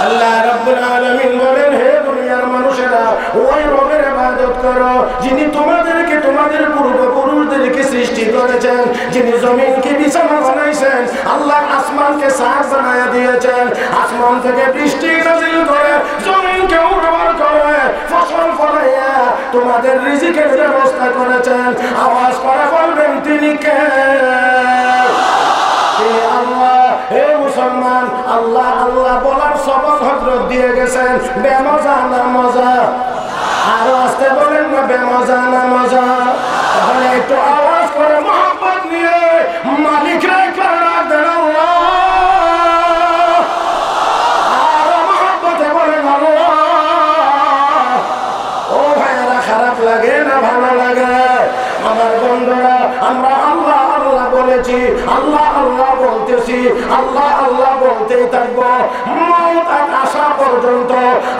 আল্লাহ রাব্বুল আলামিন বলেন, হে দুনিয়ার মানুষেরা, ওই রবের ইবাদত করো যিনি তোমাদেরকে তোমাদের পূর্বপুরুষদেরকে সৃষ্টি করেছেন, যিনি জমিনকে বিছানা বানাইছেন, আল্লাহ আসমানকে ছাদ বানায়া দিয়েছেন, আসমান থেকে বৃষ্টি নাযিল করে জমিনকে উর্বর করে ফসল ফলাইয়া তোমাদের রিজিকের ব্যবস্থা করেছেন। আওয়াজ করে বলবেন তিনি কে? আল্লাহ। হে মুসলমান, আল্লাহ আল্লাহ বলার সবক হযরত দিয়ে গেছেন, বেমজা না মজা? আরো আসতে বলেন না, বেমজা না মজা? তাহলে একটু আওয়াজ করে মোহাম্মত নিয়ে মালিক রে ডাক দেন আল্লাহ। আরো মোহাম্মতে বলেন আল্লাহ। ও ভাইয়েরা, খারাপ লাগে না ভালো লাগে? আমার বন্ধুরা, আমরা আল্লাহ আল্লাহ বলেছি, আল্লাহ আল্লাহ বলতেছি, আল্লাহ আল্লাহ বলতেই থাকবো মওত আসা পর্যন্ত।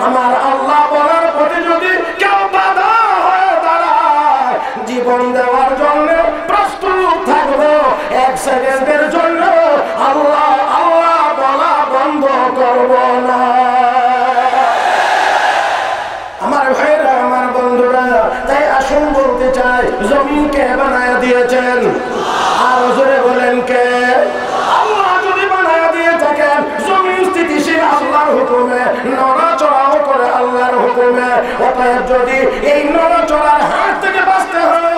আমার আল্লাহ বলার প্রতি যদি কেউ বাধা হয়ে দাঁড়ায়, জীবন দেওয়ার জন্য প্রস্তুত থাকবো। এক সেকেন্ডের জন্য আল্লাহ আল্লাহ বলা বন্ধ করব না। আমার ভাইরা, আমার বন্ধুরা, তাই আসুন বলতে চাই, জমিনকে বানায়া দিয়েছেন। আর জোরে বলেন কে? আল্লাহ যদি বানায়া দিয়ে থাকেন, জমিন স্থিতিশীল আল্লাহর হুকুমে, নড়াচড়াও করে আল্লাহর হুকুমে। অতএব যদি এই নড়াচড়ার হাত থেকে বাঁচতে হয়,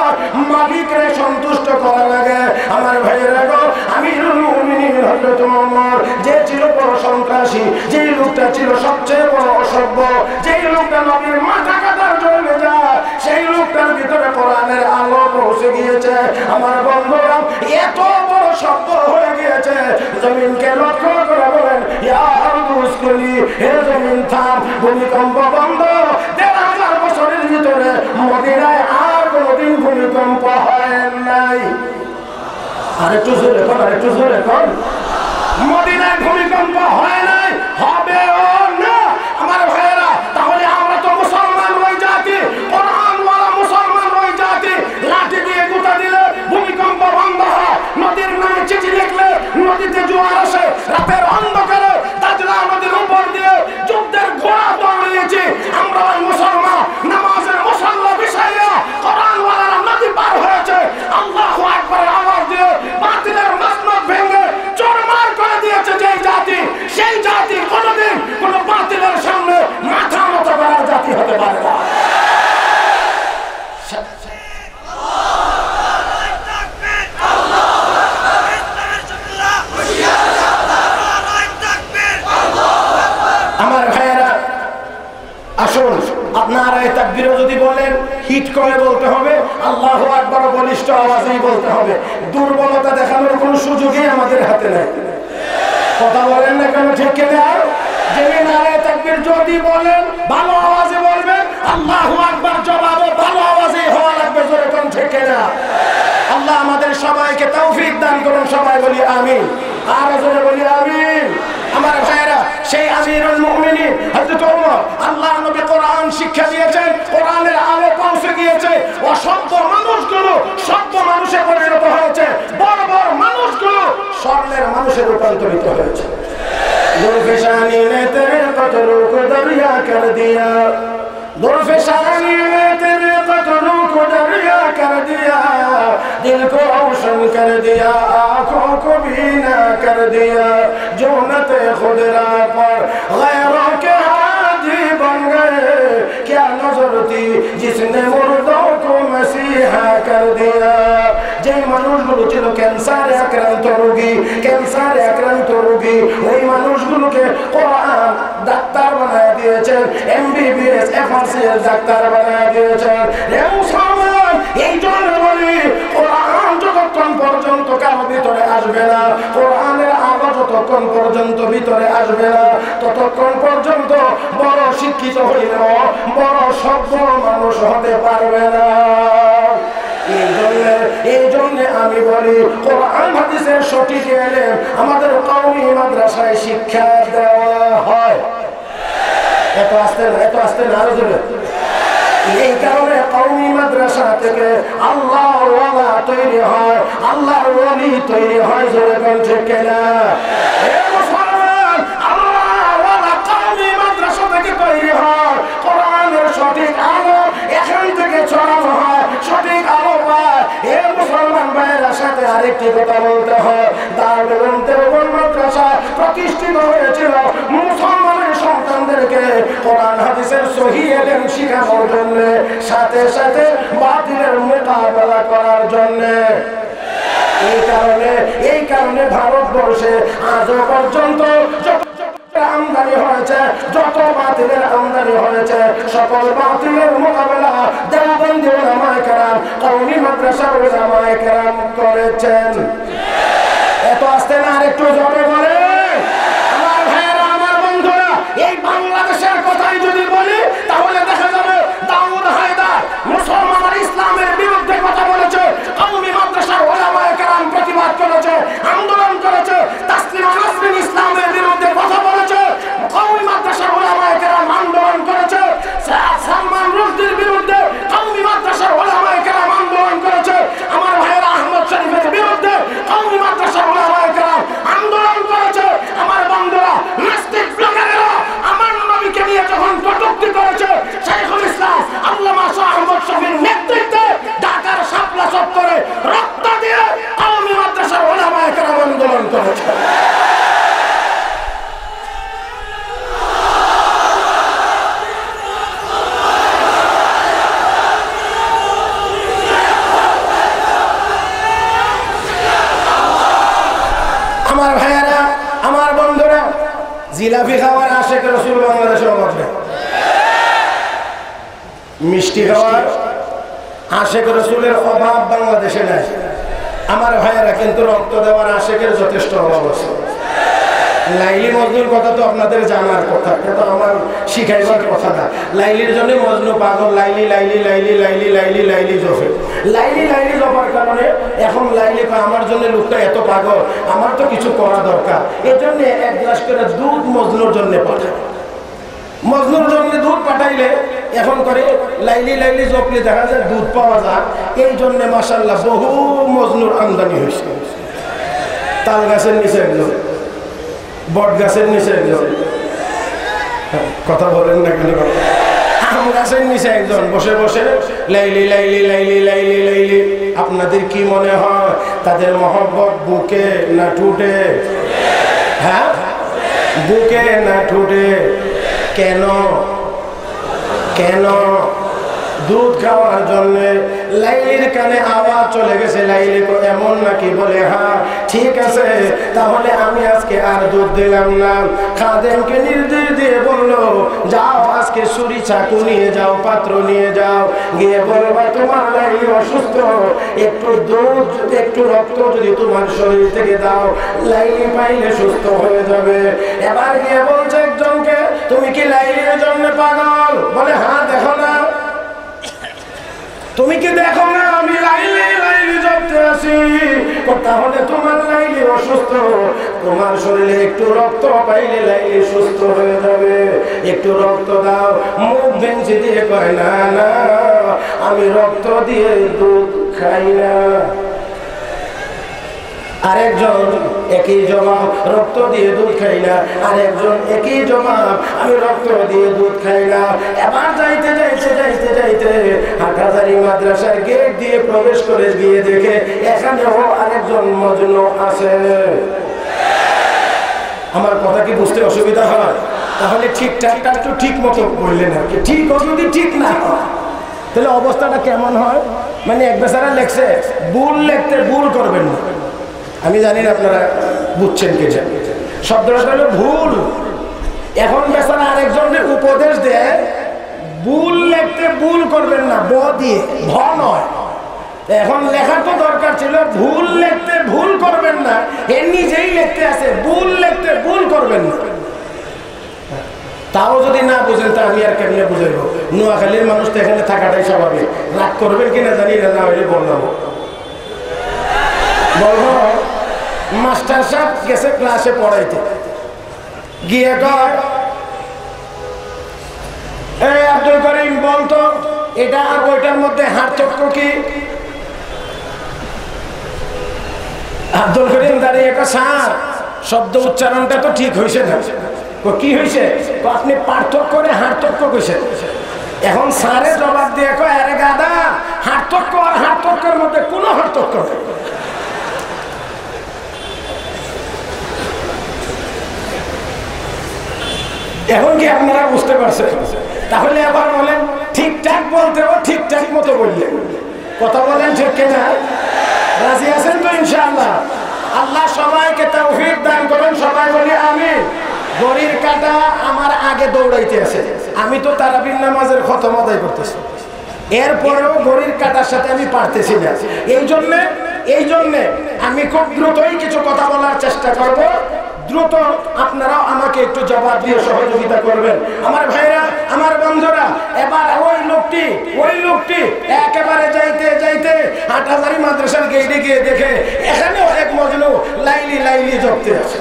মালিককে সন্তুষ্ট করা লাগে। আমার ভাইয়েরা গো, আমিরুল মুমিনিন হযরত ওমর, যে ছিল বড় সন্ত্রাসী, যেই লোকটা ছিল সবচেয়ে বড় অসভ্য, যেই লোকটা নবীর মাথা কাটার জন্য যায়, সেই লোকটার ভিতরে কোরআনের আলো পৌঁছে গিয়েছে। আমার বন্ধুরা, এত বড় শব্দ হয়ে গিয়েছে, জমিনকে লক্ষ্য করে বলেন, ইয়া আরদু উসকুনি, হে জমিন থাম, ভূমিকম্প বন্ধ। ১,৫০০ বছরের ভিতরে মদিনায় আর কোনোদিন ভূমিকম্প হয় নাই। আর একটু জোরে কর, আর একটু জোরে কর। মদিনায় ভূমিকম্প হয় নাই, হবেও না। আমার ভাইয়েরা, তাহলে আমরা তো মুসলমান ওই জাতি, কোরআনওয়ালা মুসলমান ওই জাতি। লাঠি দিয়ে গুঁতা দিলে ভূমিকম্প বন্ধ হয়, নদীর নামে চিঠি লিখলে নদীতে জোয়ার আসে, রাতের অন্ধকারে দাজলা নদীর উপর দিয়ে যুদ্ধের ঘোড়া দৌড়িয়েছি আমরা। ওই মুসলমান নামাজের মুসল্লা বিছাইয়া কোরআনওয়ালারা নদী পার হয়েছে, আল্লাহু আকবার আওয়াজ দিয়ে বাতিলের মসনদ ভেঙে চোরমার করে দিয়েছে। যেই জাতি, সেই জাতি কোনোদিন কোনো বাতিলের সামনে মাথা নত করার জাতি হতে পারে না। আমার ভাইয়েরা, আসুন, আপনারা এই তাকবীর যদি বলেন, হিট করে বলতে হবে, আল্লাহু আকবার বলিষ্ঠ আওয়াজেই বলতে হবে। দুর্বলতা দেখানোর কোনো সুযোগই আমাদের হাতে নেই। কথা বলেন না কেন? ঠিক কিনা? যিনি নারে তাকবীর যদি বলেন, ভালো আওয়াজে বলবেন, আল্লাহু আকবার জবাবও ভালো আওয়াজেই হওয়া লাগবে। জোরে কোন ঠিক কিনা? আল্লাহ আমাদের সবাইকে তৌফিক দান করুন। সবাই বলি আমিন। আর জোরে বলি আমিন। আমার ভাইয়েরা, সেই আমিরুল মুমিনিন হযরত ওমর, আল্লাহ নবী কোরআন শিক্ষা দিয়েছেন, কোরআনের আলো পৌঁছে গিয়েছে, অসভ্য মানুষগুলো সভ্য মানুষে পরিণত হয়েছে, বড় বড় মানুষগুলো স্বর্ণের মানুষে রূপান্তরিত হয়েছে। দুরফেশানি নে তেরে কতরু কো দরিয়া কর দিয়া, দুরফেশানি নে তেরে কতরু কো দরিয়া কর দিয়া, दिल को रोशन कर दिया, आंखों को बीना कर दिया, जोनत खुदरा पर गैरों के हाजी बन गए, क्या नजर थी जिसने मुर्दों को मसीहा कर दिया। যে মানুষগুলো ছিল ক্যান্সারে আক্রান্ত রোগী, ক্যান্সারে আক্রান্ত রোগী, ওই মানুষগুলোকে কোরআন ডাক্তার বানায় দিয়েছেন, এমবিবিএস এফআরসিএস ডাক্তার বানায় দিয়েছেন। হে মুসলমান, এই জন্য বলি, কোরআন যতক্ষণ পর্যন্ত কারো ভিতরে আসবে না, কোরআনের আলো যতক্ষণ পর্যন্ত ভিতরে আসবে না, ততক্ষণ পর্যন্ত বড় শিক্ষিত হইলেও বড় সভ্য মানুষ হতে পারবে না। এই জন্য আমি বলি, কোরআন হাদিসের সঠিক ইলম আমাদের কওমি মাদ্রাসায় শিক্ষা দেওয়া হয়। এত আস্তে না আরো জোরে। এই কারণে কওমি মাদ্রাসা থেকে আল্লাহর ওয়ালা তৈরি হয়, আল্লাহর ওলি তৈরি হয়। জোরে বলছে কেনা? হে মুসলমান, আল্লাহর ওয়ালা কওমি আরেকটি কথা বলতে হয়, দারুল উলুম দেওবন্দ মাদ্রাসা প্রতিষ্ঠিত হয়েছিল মুসলমানের সন্তানদেরকে কোরআন হাদিসের সহিহ ইলম শেখানোর জন্য, সাথে সাথে বাতিলের মোকাবেলা করার জন্য। এই কারণে ভারতবর্ষে আজও পর্যন্ত আমদানি হয়েছে, যত বাতিলের আমদানি হয়েছে, সকল বাতিলের মোকাবেলা দেওবন্দি উলামায়ে কেরাম, কওমি মাদ্রাসার উলামায়ে কেরাম করেছেন। এত আসতে না, আরেকটু জোরে বলে। আমার ভাইয়েরা, আমার বন্ধুরা, এই বাংলাদেশের কথাই যদি বলি তাহলে দেখা যাবে দাউদ হায়দার মুসলমান আর ইসলামের বিরুদ্ধে কথা বলেছে, কওমি মাদ্রাসার উলামায়ে কেরাম প্রতিবাদ করেছে, আন্দোলন করেছে, তাসলিমা নাসরিন ইসলামের বিরুদ্ধে কথা বলেছে, কওমি মাদ্রাসার উলামায়ে কেরাম আন্দোলন করেছে, সালমান রুশদির বিরুদ্ধে কওমি মাদ্রাসার উলামায়ে কেরাম আন্দোলন করেছে, আমার ভাইয়েরা আহমদ শরীফের বিরুদ্ধে কওমি মাদ্রাসার উলামায়ে কেরাম আন্দোলন করেছে। আমার বন্ধুরা, নাস্তিক ব্লগারেরা আমার নবীকে নিয়ে যখন কটূক্তি করেছে, শাইখুল ইসলাম আল্লামা শাহ আহমদ শফির নেতৃত্বে ঢাকার শাপলা চত্বরে রক্ত দিয়ে কওমি মাদ্রাসার উলামায়ে কেরাম আন্দোলন করেছে। আমার ভাইয়েরা, আমার বন্ধুরা, জিলাপি খাওয়ার আশেক রাসূল বাংলাদেশে অভাব নেই, মিষ্টি খাওয়ার আশেক রাসূলের অভাব বাংলাদেশে নাই। আমার ভাইয়েরা, কিন্তু রক্ত দেওয়ার আশেকের যথেষ্ট অভাব আছে। লাইলি মজনুর কথা তো আপনাদের জানার কথা, এটা আমার শিখাইবার কথা না। লাইলির জন্য মজনু পাগল, লাইলি লাইলি লাইলি লাইলি লাইলি লাইলি জফে, লাইলি লাইলি জফার কারণে এখন লাইলি আমার জন্য লোকটা এত পাগল, আমার তো কিছু করা দরকার, এজন্য এক গ্লাস করে দুধ মজনুর জন্য পাঠায়। মজনুর জন্য দুধ পাঠাইলে এখন করে লাইলি লাইলি জপলে দেখা যায় দুধ পাওয়া যায়। এই জন্য মাশাআল্লাহ বহু মজনুর আমদানি হয়েছে। তাল গাছের নিচে একজন, বট গাছের নিচে একজন, কথা বলেন না কেন, আম গাছের নিচে একজন বসে বসে লাইলি লাইলি লাইলি লাইলি লাইলি। আপনাদের কি মনে হয় তাদের মহব্বত বুকে না ঠুটে? হ্যাঁ, বুকে না ঠুটে? কেন? কেন? দুধ খাওয়ার জন্য। লাইলির কানে আওয়াজ চলে গেছে, লাইলি তো এমন নাকি? বলে হ্যাঁ, ঠিক আছে, তাহলে আমি আজকে আর দুধ দিলাম না। খাদেমকে নির্দেশ দিয়ে বললো, যাও আজকে ছুরি চাকু নিয়ে যাও, পাত্র নিয়ে যাও, গিয়ে বলবা তোমার লাইলি অসুস্থ, একটু দুধ একটু রক্ত যদি তোমার শরীর থেকে দাও, লাইলি পাইলে সুস্থ হয়ে যাবে। এবার গিয়ে বলছে একজনকে, তুমি কি লাইলির জন্য পাগল? বলে হ্যাঁ, দেখো না, তুমি কি দেখো না আমি লাইলি লাইলি জপতে আছি? তাহলে তোমার লাইলি অসুস্থ, তোমার শরীরে একটু রক্ত পাইলে লাইলি সুস্থ হয়ে যাবে, একটু রক্ত দাও। মুখ ভেঙে দিয়ে কয় না না, আমি রক্ত দিয়ে দুধ খাই না। আরেকজন একই জবাব, রক্ত দিয়ে দুধ খাই না। আরেকজন একই জবাব, আমি রক্ত দিয়ে দুধ খাই না। এবার যাইতে যাইতে যাইতে যাইতে হাটহাজারী মাদ্রাসার গেট দিয়ে প্রবেশ করে গিয়ে দেখে এখানেও আরেকজন মজনু আছে। আমার কথা কি বুঝতে অসুবিধা হয়? তাহলে ঠিকঠাকটা একটু ঠিক মতো বললেন আর কি। ঠিক যদি ঠিক না হয় তাহলে অবস্থাটা কেমন হয়? মানে এক বেচারা লেখছে, ভুল লিখতে ভুল করবেন না। আমি জানি না আপনারা বুঝছেন কি, শব্দটা হলো ভুল। এখন বেচারা আরেকজনের উপদেশ দেয়, ভুল লিখতে ভুল করবেন না, ব দিয়ে, ভ নয়। এখন লেখার তো দরকার ছিল, ভুল লিখতে ভুল করবেন না, এর নিজেই লিখতে আছে ভুল লিখতে ভুল করবেন না। তাও যদি না বুঝেন তা আমি আর কেমনে বুঝাইব? নোয়াখালীর মানুষ তো এখানে থাকাটাই স্বাভাবিক। রাগ করবেন কিনা জানি না, না হইলে বললাম বলবো। মাস্টার সাহেব গেছে ক্লাসে পড়াইতে, গিয়ে কর, এই আব্দুল করিম বলতো এটা আর ওইটার মধ্যে পার্থক্য কি? আব্দুল করিম দাঁড়িয়ে স্যার শব্দ উচ্চারণটা তো ঠিক হয়েছে না। কি হয়েছে? আপনি পার্থক্য করে হার্থক্য কইছেন। এখন স্যারে জবাব দিয়ে কয়, আরে গাদা, হার্থক্য আর হার্থক্যের মধ্যে কোনো হার্থক্য নেই। এখন কি আপনারা বুঝতে পারছেন? তাহলে আবার বলেন ঠিকঠাক বলতে হবে, ঠিকঠাক মতো বললেন। কথা বলেন ঠিক কিনা? রাজি আছেন তো ইনশাআল্লাহ? আল্লাহ সবাইকে তৌফিক দান করেন, সবাই বলি আমিন। ঘড়ির কাঁটা আমার আগে দৌড়াইতে আছে, আমি তো তারাবির নামাজের খতম আদায় করতেছি, এরপরেও ঘড়ির কাঁটার সাথে আমি পারতেছি না। এই জন্যে আমি খুব দ্রুতই কিছু কথা বলার চেষ্টা করব। দ্রুত আপনারাও আমাকে একটু জবাব দিয়ে সহযোগিতা করবেন। আমার ভাইরা, আমার বন্ধুরা, এবার ওই লোকটি একেবারে যাইতে হাটহাজারী মাদ্রাসার গেটে গিয়ে দেখে এখানেও এক মজনু লাইলি জপতে আছে।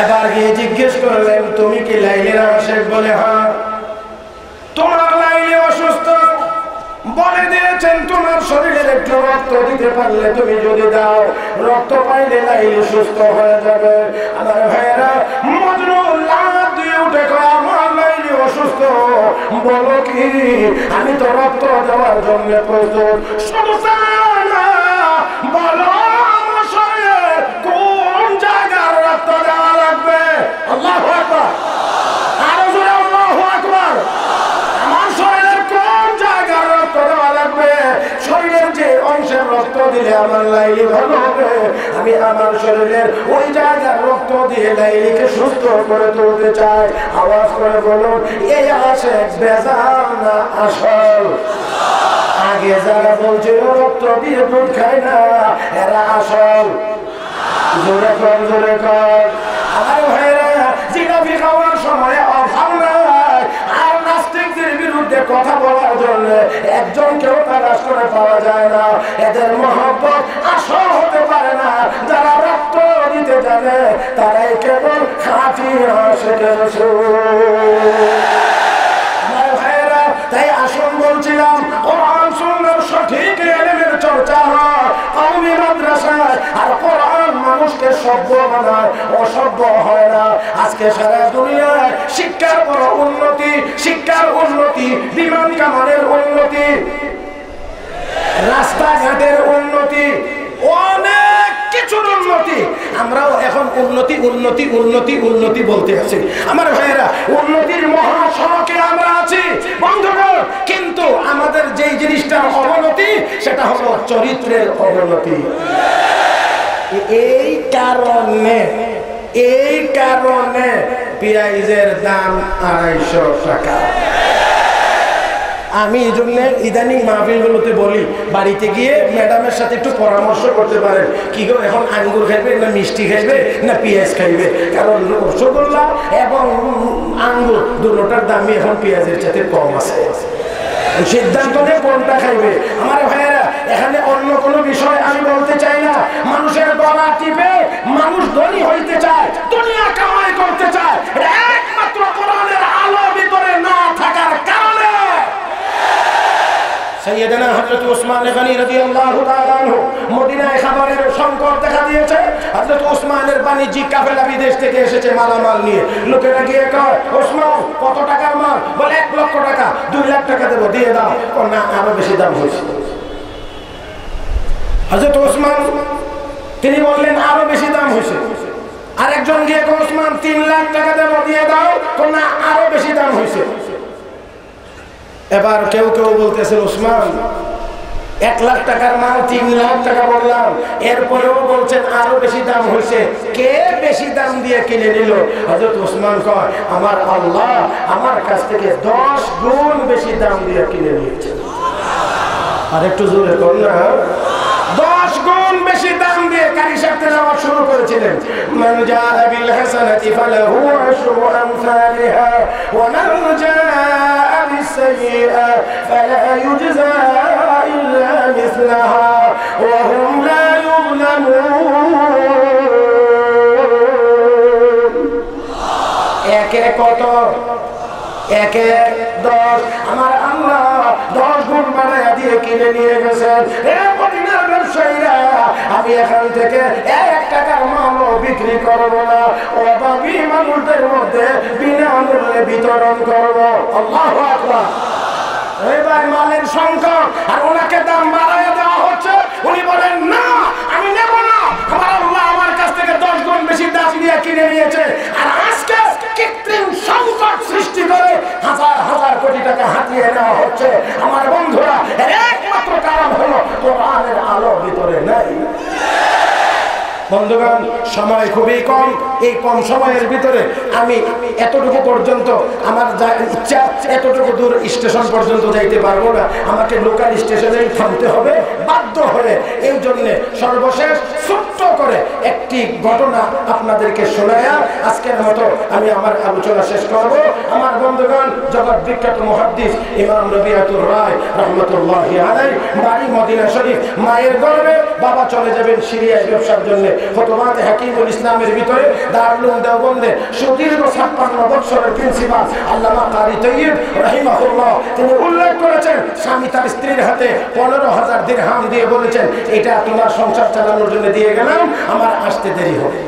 এবার গিয়ে জিজ্ঞেস করলেন, তুমি কি লাইলির আশেক? বলে হ্যাঁ। তোমার লাইলি অসুস্থ, বলে দিয়েছেন তোমার শরীরের একটু রক্ত দিতে পারলে তুমি যদি দাও, রক্ত পাইলে লাইলি সুস্থ হয়ে যাবে। আমার ভাইয়েরা, মজনু লাফ দিয়ে উঠে কয়, আমার লাইলি অসুস্থ, বলো কি? আমি তো রক্ত দেওয়ার জন্য প্রস্তুত। শুধু না, বলো আমার শরীরে কোন জায়গার রক্ত দেওয়া লাগবে? আল্লাহু আকবার, আরো জোরে আল্লাহু আকবার। আমার শরীরের কোন জায়গার রক্ত দেওয়া লাগবে? শরীরের যে অংশের রক্ত দিলে আমার লাইলি ভালো হবে, আমি আমার শরীরের ওই জায়গার রক্ত দিয়ে লাইলিকে সুস্থ করে তুলতে চাই। আওয়াজ করে বলুন, এই আশেক বেজাল না আসল? আগে যারা বলছিল রক্ত দিয়ে দুধ খায় না, এরা আসল। জোরে কর। আমার ভাইরা, জিলাপি খাওয়ার সময় অভাব নাই, আর নাস্তিকদের বিরুদ্ধে কথা বলার জন্য একজনকেও তালাশ করে পাওয়া যায় না। এদের মহব্বত আসল হতে পারে না। যারা রক্ত দিতে জানে তারাই কেবল খাঁটি আশেকের আমার ভাইয়েরা। তাই আসল বলছিলাম, কোরআন সুন্নাহর সঠিক ইলমের চর্চা হয় কওমি মাদ্রাসায়, আর কোরআন মানুষকে সভ্য বানায়, অসভ্য হয় না। আজকে সারা দুনিয়ায় শিক্ষার বড় উন্নতি, বিমান কামানের উন্নতি, রাস্তাঘাটের উন্নতি, অনেক কিছুর উন্নতি। আমরাও এখন উন্নতি বলতে আছি। আমার ভাইয়েরা, উন্নতির মহাসড়কে আমরা আছি বন্ধুগণ, কিন্তু আমাদের যেই জিনিসটার অবনতি, সেটা হলো চরিত্রের অবনতি। এই কারণে পেঁয়াজের দাম 250 টাকা। আমি এই জন্য ইদানিং মাহফিলগুলোতে বলি, বাড়িতে গিয়ে ম্যাডামের সাথে একটু পরামর্শ করতে পারেন, কি গো এখন আঙ্গুর খাইবে না মিষ্টি খাইবে না পেঁয়াজ খাইবে? কারণ রসগোল্লা এবং আঙ্গুর দুটোটার দামই এখন পেঁয়াজের সাথে কম আছে। সিদ্ধান্ত নিয়ে কোনটা খাইবে। আমার ভাইয়েরা, এখানে অন্য কোনো বিষয় আমি বলতে চাই না। মানুষের গলা টিপে মানুষ ধনী হইতে চায়, দুনিয়া কামাই করতে চায়, একমাত্র কোরআনের আলো ভিতরে না থাকার কারণে। সাইয়েদনা হযরত ওসমান গনি রাদিয়াল্লাহু তাআলা আনহু মদিনায় খাবারের সংকট দেখা দিয়েছে। হযরত ওসমানের বাণিজ্যিক কাফেলা বিদেশ থেকে এসেছে মালামাল নিয়ে। লোকেরা গিয়ে কয়, ওসমান কত টাকার মাল? বলে 1 লক্ষ টাকা। 2 লাখ টাকা দেবো, দিয়ে দাও। না, আরো বেশি দাম হয়েছে। হযরত ওসমান তিনি বললেন আরো বেশি দাম হয়েছে। আরেকজন গিয়ে কয়, ওসমান 3 লাখ টাকা দেবো, দিয়ে দাও। না, আরো বেশি দাম হয়েছে। এবার কেউ বলতেছে, ওসমান 1 লাখ টাকার মাল 3 লাখ টাকা বললাম, এরপরেও বলছেন আরো বেশি দাম হয়েছে। কে বেশি দাম দিয়ে কিনে নিল? হযরত ওসমান কয়, আমার আল্লাহ আমার কাছ থেকে 10 গুণ বেশি দাম দিয়ে কিনে নিয়েছে। আর একটু জোরে কর না। 10 গুণ বেশি দাম দিয়ে কারি সাথে যাওয়া শুরু করেছিলেন। মান জাআ বিল হাসানাতি ফালাহু আশরু আমসালিহা ওয়া মান জাআ বিস সাইয়্যিআ ফালা ইউজজা ইল্লা মিসলাহা ওয়া হুম লা ইউযলামুন। একে কত? 1 10। আমার আল্লাহ 10 গুণ বাড়ায়া দিয়ে কিনে নিয়ে গেছেন। মদিনার ব্যবসায়ীরা, আমি এখান থেকে 1 টাকার মালও বিক্রি করব না, অভাবী মানুষদের মধ্যে বিনামূল্যে বিতরণ করব। আল্লাহু আকবার। এবার মালের সংকট, আর ওনাকে দাম বাড়াইয়া দেওয়া হচ্ছে। উনি বলেন, না আমি নেব না, আমার আল্লাহ আমার কাছ থেকে 10 গুণ বেশি দাম দিয়ে কিনে নিয়েছে। আর আজকে কৃত্রিম হাতিয়ে নেওয়া হচ্ছে। আমার বন্ধুরা, এর একমাত্র কারণ হলো কোরআনের আলো ভিতরে নাই। বন্ধুগণ, সময় খুবই কম। এই কম সময়ের ভিতরে আমি এতটুকু পর্যন্ত আমার যা ইচ্ছা, এতটুকু দূর স্টেশন পর্যন্ত যাইতে পারবো না, আমাকে লোকাল স্টেশনেই থামতে হবে বাধ্য হয়ে। এই জন্যে সর্বশেষ ছোট্ট করে একটি ঘটনা আপনাদেরকে শোনায়া আজকের মতো আমি আমার আলোচনা শেষ করব। আমার বন্ধুগণ, জগৎ বিখ্যাত মুহাদ্দিস ইমাম রবিআতুর রায় রাহমাতুল্লাহি আলাইহি, বাড়ি মদিনা শরীফ, মায়ের গর্ভে, বাবা চলে যাবেন সিরিয়ায় ব্যবসার জন্য। ফতোয়াত হাকিমুল ইসলামের ভিতরে দারুল উলুম দেওবন্দে সুদীর্ঘ 56 বছরের প্রিন্সিপাল আল্লামা কারি তৈয়ব রাহিমাহুল্লাহ তিনি উল্লেখ করেছেন, স্বামী তার স্ত্রীর হাতে 15,000 দিরহাম দিয়ে বলেছেন, এটা তোমার সংসার চালানোর জন্য দিয়ে গেলাম, আমার আসতে দেরি হবে।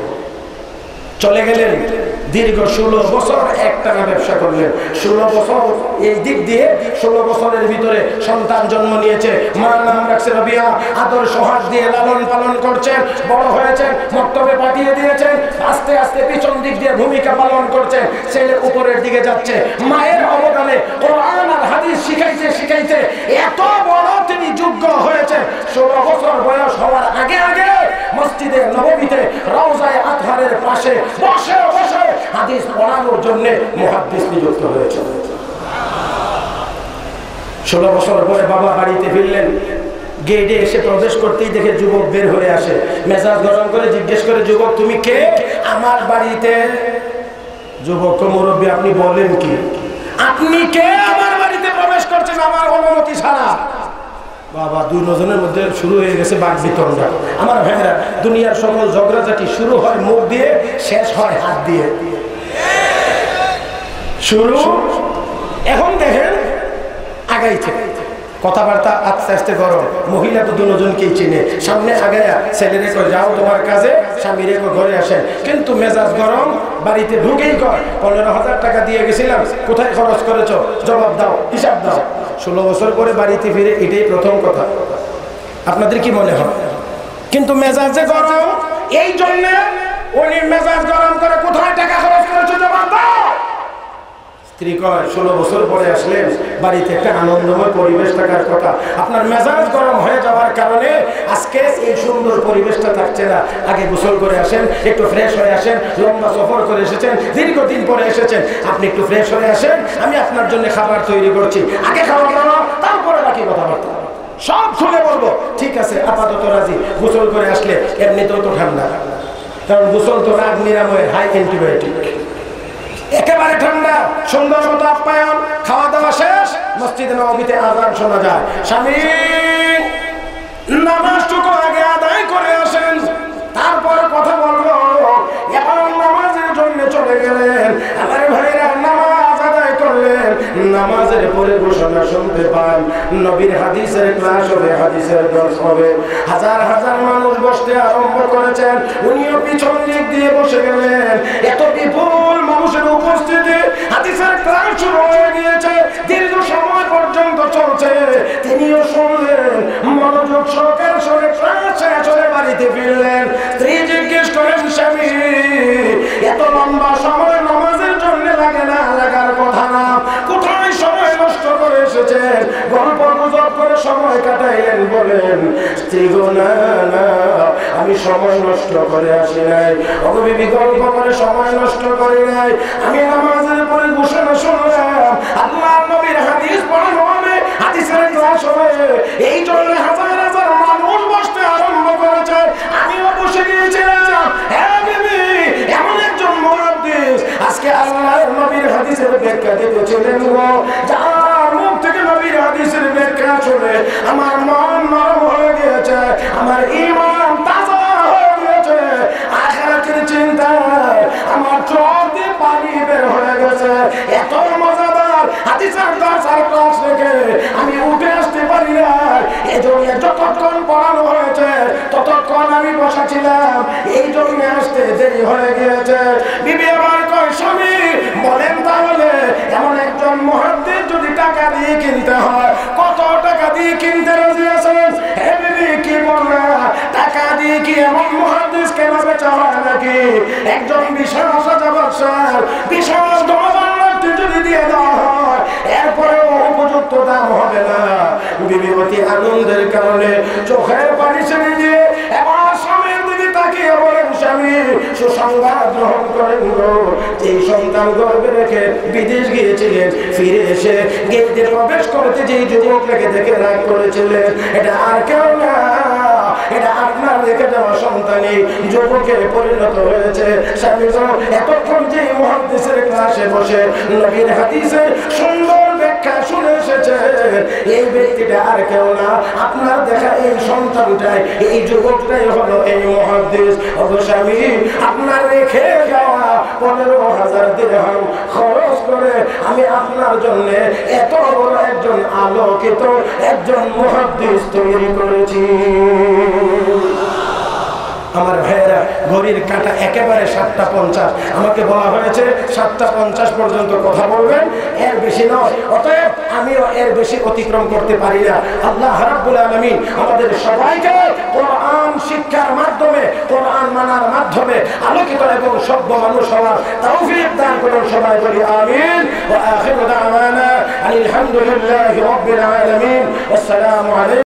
চলে গেলেন। দীর্ঘ 16 বছর একটানা ব্যবসা করলেন। 16 বছর এই দিক দিয়ে 16 বছরের ভিতরে সন্তান জন্ম নিয়েছে। মার নাম রাখছে রবিয়া, আদর সোহাগ দিয়ে লালন পালন করছেন, বড় হয়েছেন, মক্তবে পাঠিয়ে দিয়েছেন, আস্তে আস্তে পিছন দিক দিয়ে ভূমিকা পালন করছেন, ছেলে উপরের দিকে যাচ্ছে। মায়ের অবদানে কোরআন আর হাদিস শিখাইতে শিখাইতে এত বড় তিনি যোগ্য হয়েছে। 16 বছর বয়স হওয়ার আগে আগে মসজিদে নববীতে রওজায়ে আতহারের পাশে বসে বসে হাদিস পড়ানোর জন্য মুহাদ্দিস নিযুক্ত হয়েছে। 16 বছর পরে বাবা বাড়িতে ফিরলেন। গেটে এসে প্রবেশ করতেই দেখে যুবক বের হয়ে আসে। মেজাজ গরম করে জিজ্ঞেস করে, যুবক তুমি কে? আমার বাড়িতে। যুবক, মুরব্বী আপনি বলেন কি? আপনি কে আমার বাড়িতে প্রবেশ করছেন আমার অনুমতি ছাড়া? বাবা, দুই নজনের মধ্যে শুরু হয়ে গেছে বাক বিতণ্ডা। আমার ভাইরা, দুনিয়ার সকল ঝগড়াঝাটি শুরু হয় মুখ দিয়ে, শেষ হয় হাত দিয়ে। শুরু এখন দেখেন আগাইছে, কথাবার্তা আস্তে আস্তে করো। মহিলা তো দুজনকেই চিনে, সামনে আগায়া ছেলেরে কয় যাও তোমার কাজে, স্বামীরে ঘরে আসেন। কিন্তু মেজাজ গরম, বাড়িতে ঢুকেই কয় 15,000 টাকা দিয়ে গেছিলাম, কোথায় খরচ করেছো? জবাব দাও, হিসাব দাও। 16 বছর পরে বাড়িতে ফিরে এটাই প্রথম কথা। আপনাদের কি মনে হয়? কিন্তু মেজাজ যে গরম, এই জন্য উনি মেজাজ গরম করে কোথায় টাকা খরচ করেছো জবাব দাও। স্ত্রী কয় 16 বছর পরে আসলেন, বাড়িতে একটা আনন্দময় পরিবেশ থাকার কথা, আপনার মেজাজ গরম হয়ে যাওয়ার কারণে আজকে এই সুন্দর পরিবেশটা থাকছে না। আগে গোসল করে আসেন, একটু ফ্রেশ হয়ে আসেন, লম্বা সফর করে এসেছেন, দীর্ঘদিন পরে এসেছেন, আপনি একটু ফ্রেশ হয়ে আসেন, আমি আপনার জন্য খাবার তৈরি করছি, আগে খাওয়া দাওয়া, তারপরে বাকি কথাবার্তা সব খুলে বলবো। ঠিক আছে, আপাতত রাজি। গোসল করে আসলে এমনিতেও তো ঠান্ডা, কারণ গোসল তো রাগ নিরাময়ের হাই অ্যান্টিবায়োটিক, একেবারে ঠান্ডা। সুন্দর মতো আপ্যায়ন, খাওয়া দাওয়া শেষ, মসজিদে নববীতে আযান শোনা যায়। স্বামী নামাজটুকু আগে আদায় করে আসেন, তারপর কথা বলবো। এখন নামাজের জন্য চলে গেলেন। আমার ভাইরা নামাজ আদায় করলেন, নামাজের পরে ঘোষণা শুনতে পান, নবীর হাদিসের ক্লাস হবে, হাদিসের দর্শ হবে। হাজার হাজার মানুষ বসতে আরম্ভ করেছেন, উনিও পিছন দিক দিয়ে বসে গেলেন। এত বিপুল মানুষের উপস্থিতি, হাদিসের ক্লাস শুরু হয়ে গিয়েছে, দীর্ঘ সময় পর্যন্ত চলছে। তিনিও শুনলেন, মনোযোগ সহকারে শুনে ক্লাস শেষ হয়ে বাড়িতে ফিরলেন। স্ত্রী জিজ্ঞেস করেন, স্বামী এত লম্বা সময় নামাজের জন্য লাগে না, লাগার কথা না, কোথায় সময় নষ্ট করে এসেছেন? গল্প গুজব করে সময় কাটাইলেন। বলেন, স্ত্রী গো না না, আমি সময় নষ্ট করে আসি নাই, অবিবি গল্প করে সময় নষ্ট করি নাই, আমি নামাজের পরে ঘোষণা শুনলাম, আল্লাহ নবীর হাদিস পড়ানো হবে, হাদিসের ক্লাস হবে, এই জন্য হাজার হাজার মানুষ বসতে আরম্ভ করেছে, আমিও বসে গিয়েছিলাম। হ্যাঁ বিবি, এমন একজন মুহাদ্দিস আজকে আল্লাহর নবীর হাদিসের ব্যাখ্যা দিতেছিলেন গো, যার মুখ থেকে নবীর হাদিসের ব্যাখ্যা শুনে আমার মন নরম হয়ে গিয়েছে, আমার ঈমান তাজা হয়ে গিয়েছে, আখিরাতের চিন্তায় আমার চোখ দিয়ে পানি বের হয়ে গেছে। এত মজাদার হাদিসের দর্শ আর ক্লাস রেখে আমি উঠে আসতে পারি না। এজন্য যতক্ষণ পড়ানো হয়েছে ততক্ষণ আমি বসা ছিলাম, এই জন্য আসতে দেরি হয়ে গিয়েছে। বিবি আমার কয়, স্বামী বলেন তাহলে এমন একজন মুহাদ্দিস যদি টাকা দিয়ে কিনতে হয়, কত টাকা দিয়ে কিনতে রাজি আছেন? হে বিবি, কি বললা? টাকা দিয়ে কি এমন মুহাদ্দিস কেনা বেচা হয় নাকি? একজন বিশাল সাজা ব্যবসার বিশাল ধনভাণ্ডারটি যদি দিয়ে দেওয়া হয়, এরপরেও উপযুক্ত দাম হবে না। বিবি অতি আনন্দের কারণে চোখের পানি ছেড়ে দিয়ে এবার স্বামীর দিকে তাকিয়ে বলেন, স্বামী সুসংবাদ গ্রহণ করেন গো, যেই সন্তান গর্ভে রেখে বিদেশ গিয়েছিলেন, ফিরে এসে গেটে প্রবেশ করতে যেই যুবকটাকে দেখে রাগ করেছিলেন, এটা আর কেউ না, এটা আপনার রেখে যাওয়া সন্তানই যুবকে পরিণত হয়েছে। স্বামী এতক্ষণ যে মুহাদ্দিসের ক্লাসে বসে নবীর হাদিসের সুন্দর ব্যাখ্যা শুনে এসেছে, এই ব্যক্তিটা আর কেউ না, আপনার দেখা এই সন্তানটাই, এই যুবকটাই হলো এই মুহাদ্দিস। ওগো স্বামী, আপনার রেখে যাওয়া 15,000 দিরহাম খরচ করে আমি আপনার জন্য এত বড় একজন আলোকিত একজন মুহাদ্দিস তৈরি করেছি। আমার ভাইয়েরা, ঘড়ির কাঁটা একেবারে 7:50। আমাকে বলা হয়েছে 7:50 পর্যন্ত কথা বলবেন, এর বেশি নয়। অতএব আমিও এর বেশি অতিক্রম করতে পারি না। আল্লাহ রাব্বুল আলামিন আমাদের সবাইকে কোরআন শিক্ষার মাধ্যমে, কোরআন মানার মাধ্যমে আলোকিত এবং সভ্য মানুষ হওয়ার তৌফিক দান করুন। সবাই বলি আমিন। ওয়া আখিরু দাওয়ানা আলহামদুলিল্লাহি রাব্বিল আলামিন। আসসালামু আলাইকুম।